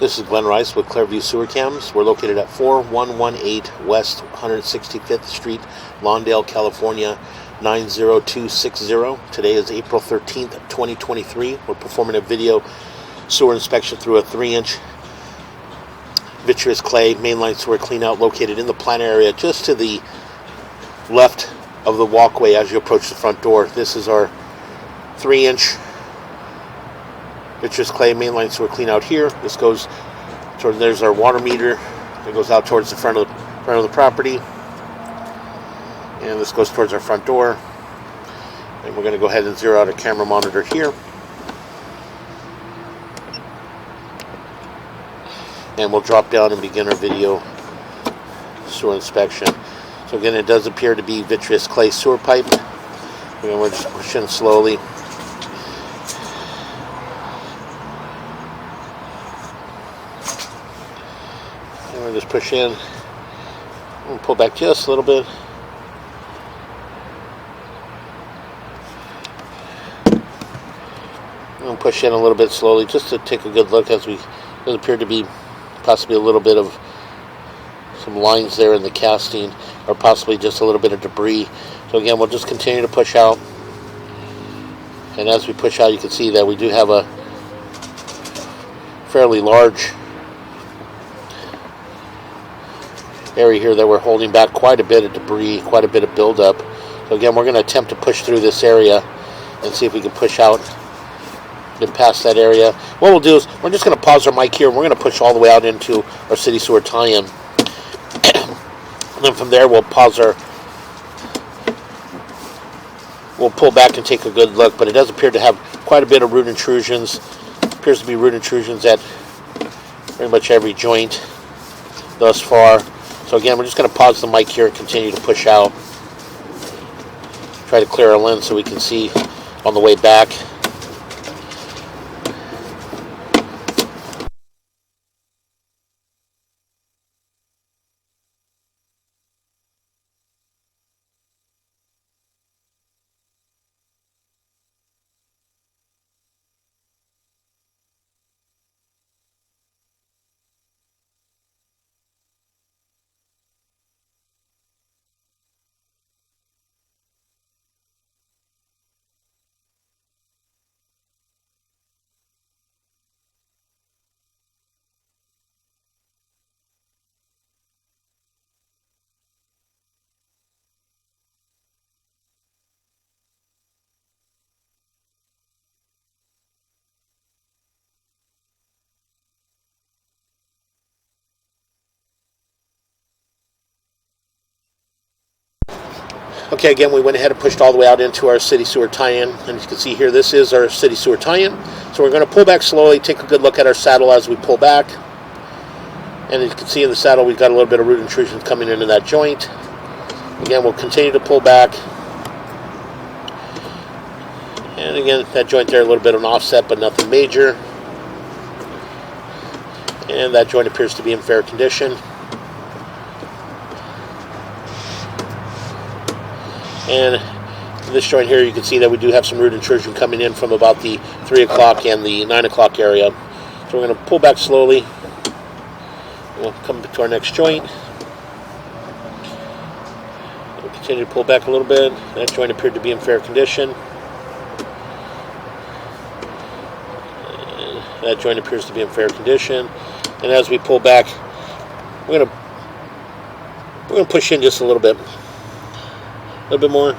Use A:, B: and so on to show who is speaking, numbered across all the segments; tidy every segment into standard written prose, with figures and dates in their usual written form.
A: This is Glenn Rice with Clearview Sewer Cams. We're located at 4118 West 165th Street, Lawndale, California 90260. Today is April 13th, 2023. We're performing a video sewer inspection through a 3-inch vitreous clay mainline sewer cleanout located in the plant area just to the left of the walkway as you approach the front door. This is our 3-inch vitreous clay mainline sewer cleanout here. This goes toward, there's our water meter that goes out towards the front of the property, and this goes towards our front door. And we're going to go ahead and zero out a camera monitor here, and we'll drop down and begin our video sewer inspection. So again, it does appear to be vitreous clay sewer pipe. We're just pushing slowly. And we'll just push in. We'll pull back just a little bit. And push in a little bit slowly just to take a good look, as we does appear to be possibly a little bit of some lines there in the casting, or possibly just a little bit of debris. So again, we'll just continue to push out. And as we push out, you can see that we do have a fairly large area here that we're holding back quite a bit of debris, quite a bit of buildup. So again, we're going to attempt to push through this area and see if we can push out and past that area. What we'll do is we're just going to pause our mic here, and we're going to push all the way out into our city sewer tie-in. And then from there, we'll pull back and take a good look. But it does appear to have quite a bit of root intrusions. Appears to be root intrusions at pretty much every joint thus far. So again, we're just going to pause the mic here and continue to push out. Try to clear our lens so we can see on the way back. Okay, again, we went ahead and pushed all the way out into our city sewer tie-in, and you can see here, this is our city sewer tie-in. So we're going to pull back slowly, take a good look at our saddle as we pull back. And as you can see in the saddle, we've got a little bit of root intrusions coming into that joint. Again, we'll continue to pull back. And again, that joint there, a little bit of an offset, but nothing major. And that joint appears to be in fair condition. And this joint here, you can see that we do have some root intrusion coming in from about the 3 o'clock and the 9 o'clock area. So we're going to pull back slowly. We'll come to our next joint. We'll continue to pull back a little bit. That joint appeared to be in fair condition. And that joint appears to be in fair condition. And as we pull back, we're going to push in just a little bit. A little bit more.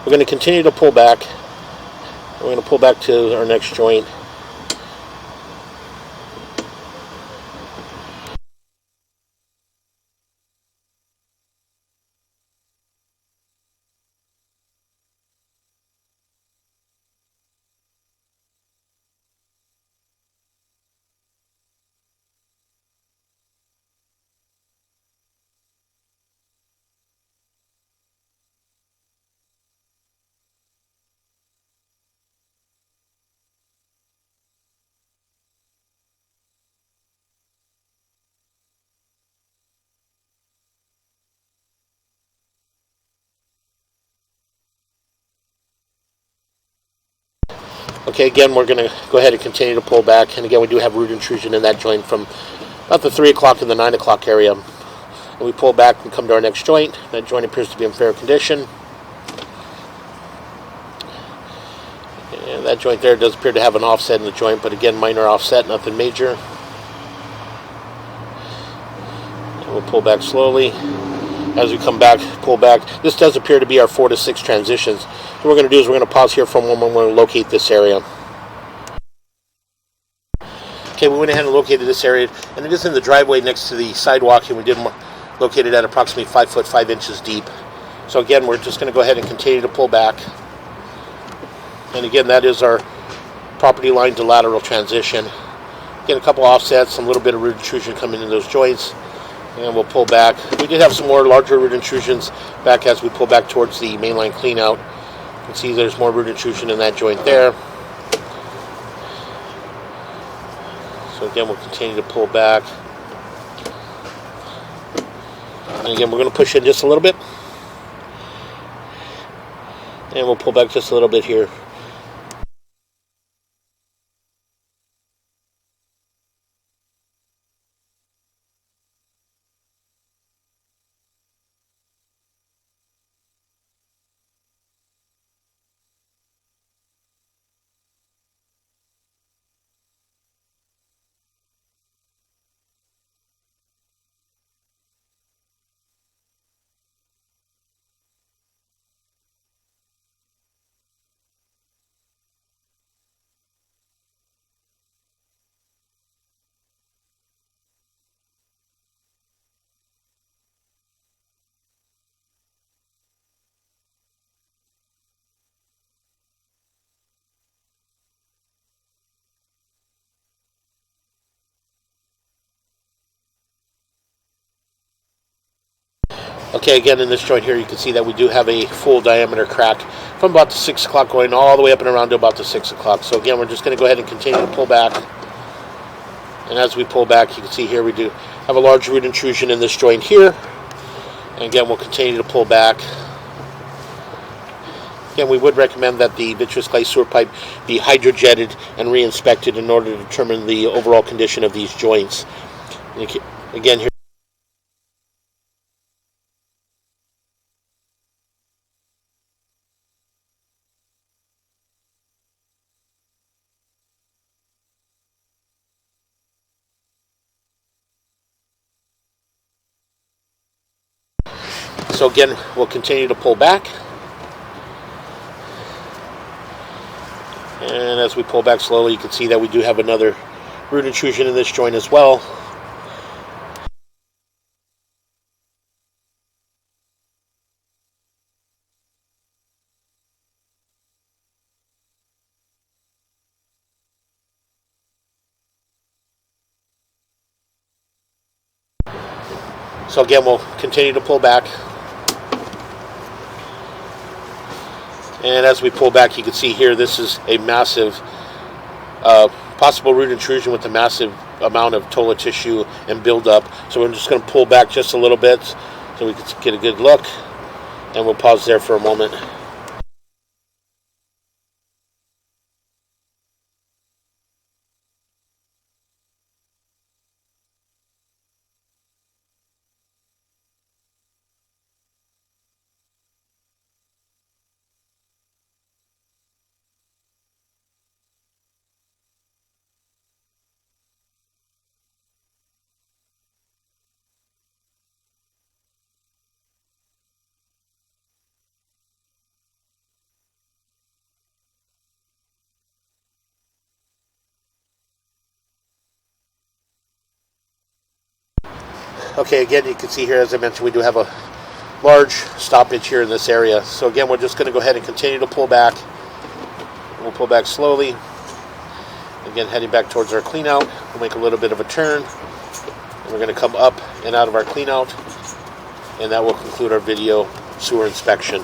A: We're going to continue to pull back. We're going to pull back to our next joint. Okay, again, we're going to go ahead and continue to pull back. And again, we do have root intrusion in that joint from about the 3 o'clock and the 9 o'clock area. And we pull back and come to our next joint. That joint appears to be in fair condition. And that joint there does appear to have an offset in the joint, but again, minor offset, nothing major. And we'll pull back slowly. As we come back, pull back. This does appear to be our 4 to 6 transitions. What we're going to do is we're going to pause here for a moment. We're going to locate this area. Okay, we went ahead and located this area, and it is in the driveway next to the sidewalk, and we did locate it at approximately 5 foot 5 inches deep. So again, we're just going to go ahead and continue to pull back. And again, that is our property line to lateral transition. Again, a couple offsets, some little bit of root intrusion coming in those joints. And we'll pull back. We did have some more larger root intrusions back as we pull back towards the mainline clean out. You can see there's more root intrusion in that joint there. So again, we'll continue to pull back. And again, we're going to push in just a little bit. And we'll pull back just a little bit here. Okay, again, in this joint here, you can see that we do have a full diameter crack from about the 6 o'clock going all the way up and around to about the 6 o'clock. So again, we're just going to go ahead and continue to pull back. And as we pull back, you can see here we do have a large root intrusion in this joint here. And again, we'll continue to pull back. Again, we would recommend that the vitreous glaze sewer pipe be hydrojetted and re-inspected in order to determine the overall condition of these joints. And again, here. So again, we'll continue to pull back. And as we pull back slowly, you can see that we do have another root intrusion in this joint as well. So again, we'll continue to pull back. And as we pull back, you can see here, this is a massive possible root intrusion with a massive amount of tola tissue and buildup. So we're just going to pull back just a little bit so we can get a good look. And we'll pause there for a moment. Okay, again, you can see here, as I mentioned, we do have a large stoppage here in this area. So again, we're just going to go ahead and continue to pull back. We'll pull back slowly. Again, heading back towards our clean out. We'll make a little bit of a turn. And we're going to come up and out of our clean out. And that will conclude our video sewer inspection.